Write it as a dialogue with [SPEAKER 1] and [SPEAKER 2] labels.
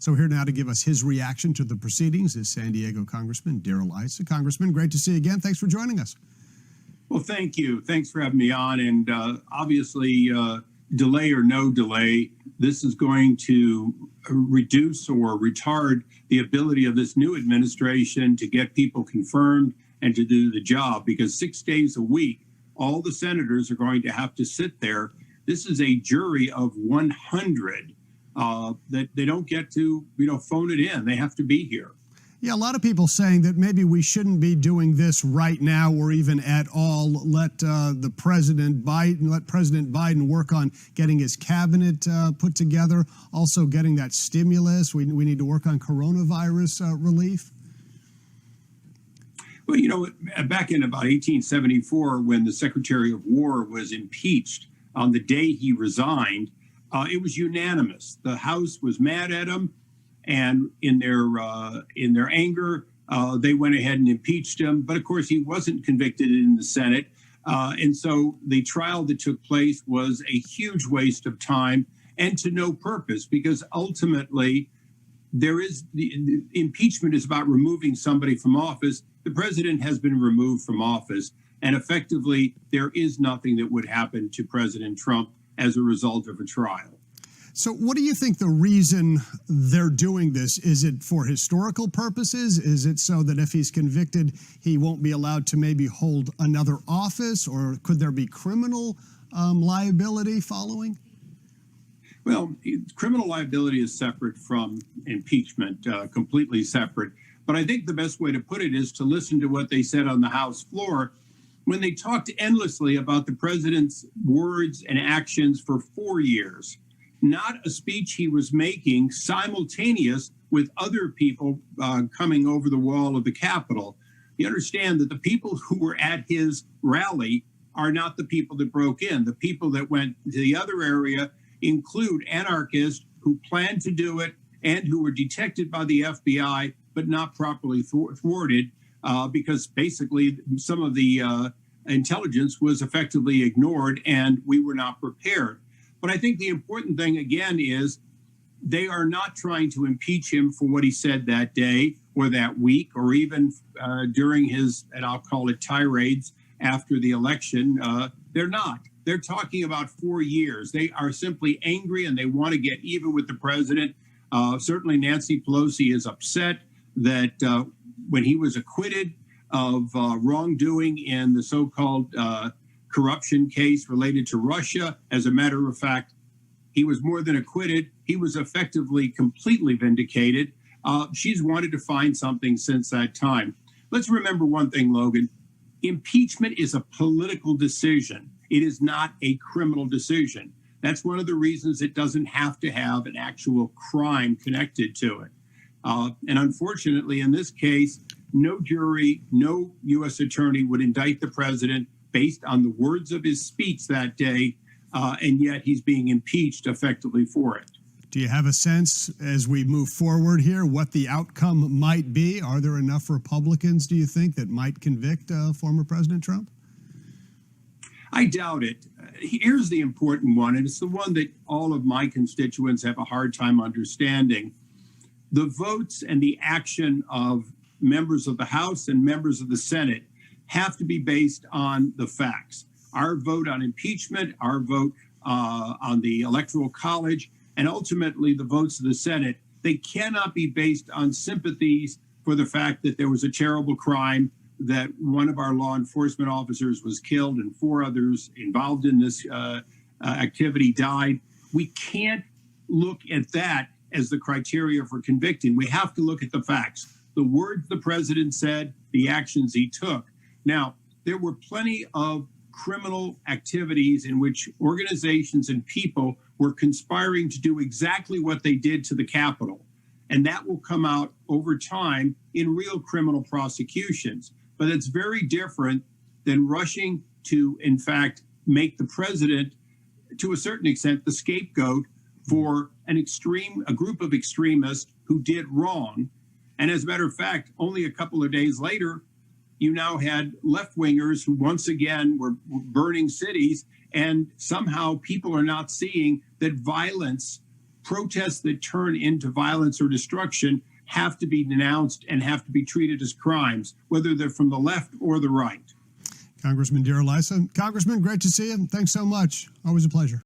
[SPEAKER 1] So here now to give us his reaction to the proceedings is San Diego Congressman Issa. Congressman, great to see you again. Thanks for joining us.
[SPEAKER 2] Well, thank you. Thanks for having me on. And obviously, delay or no delay, this is going to reduce or retard the ability of this new administration to get people confirmed and to do the job, because 6 days a week, all the senators are going to have to sit there. This is a jury of 100 that they don't get to, phone it in. They have to be here.
[SPEAKER 1] Yeah, a lot of people saying that maybe we shouldn't be doing this right now or even at all. Let President Biden work on getting his cabinet put together. Also getting that stimulus. We need to work on coronavirus relief.
[SPEAKER 2] Well, back in about 1874, when the Secretary of War was impeached on the day he resigned, it was unanimous. The House was mad at him. And in their anger, they went ahead and impeached him. But of course, he wasn't convicted in the Senate. And so the trial that took place was a huge waste of time and to no purpose, because ultimately the impeachment is about removing somebody from office. The president has been removed from office, and effectively there is nothing that would happen to President Trump as a result of a trial.
[SPEAKER 1] So what do you think the reason they're doing this? Is it for historical purposes? Is it so that if he's convicted, he won't be allowed to maybe hold another office? Or could there be criminal liability following?
[SPEAKER 2] Well, criminal liability is separate from impeachment, completely separate. But I think the best way to put it is to listen to what they said on the House floor when they talked endlessly about the president's words and actions for 4 years. Not a speech he was making simultaneous with other people coming over the wall of the Capitol. You understand that the people who were at his rally are not the people that broke in. The people that went to the other area include anarchists who planned to do it and who were detected by the FBI but not properly thwarted because basically some of the intelligence was effectively ignored and we were not prepared. But I think the important thing, again, is they are not trying to impeach him for what he said that day or that week or even during his, and I'll call it tirades after the election. They're not. They're talking about 4 years. They are simply angry and they want to get even with the president. Certainly Nancy Pelosi is upset that when he was acquitted of wrongdoing in the so-called corruption case related to Russia. As a matter of fact, he was more than acquitted. He was effectively completely vindicated. She's wanted to find something since that time. Let's remember one thing, Logan. Impeachment is a political decision. It is not a criminal decision. That's one of the reasons it doesn't have to have an actual crime connected to it. And unfortunately, in this case, no jury, no U.S. attorney would indict the president based on the words of his speech that day, and yet he's being impeached effectively for it.
[SPEAKER 1] Do you have a sense, as we move forward here, what the outcome might be? Are there enough Republicans, do you think, that might convict former President Trump?
[SPEAKER 2] I doubt it. Here's the important one, and it's the one that all of my constituents have a hard time understanding. The votes and the action of members of the House and members of the Senate have to be based on the facts. Our vote on impeachment, our vote on the Electoral College, and ultimately the votes of the Senate, they cannot be based on sympathies for the fact that there was a terrible crime, that one of our law enforcement officers was killed and 4 others involved in this activity died. We can't look at that as the criteria for convicting. We have to look at the facts, the words the president said, the actions he took. Now, there were plenty of criminal activities in which organizations and people were conspiring to do exactly what they did to the Capitol. And that will come out over time in real criminal prosecutions. But it's very different than rushing to, in fact, make the president, to a certain extent, the scapegoat for a group of extremists who did wrong. And as a matter of fact, only a couple of days later, you now had left-wingers who once again were burning cities, and somehow people are not seeing that violence protests that turn into violence or destruction have to be denounced and have to be treated as crimes, whether they're from the left or the right.
[SPEAKER 1] Congressman Issa. Congressman, great to see you. Thanks so much. Always a pleasure.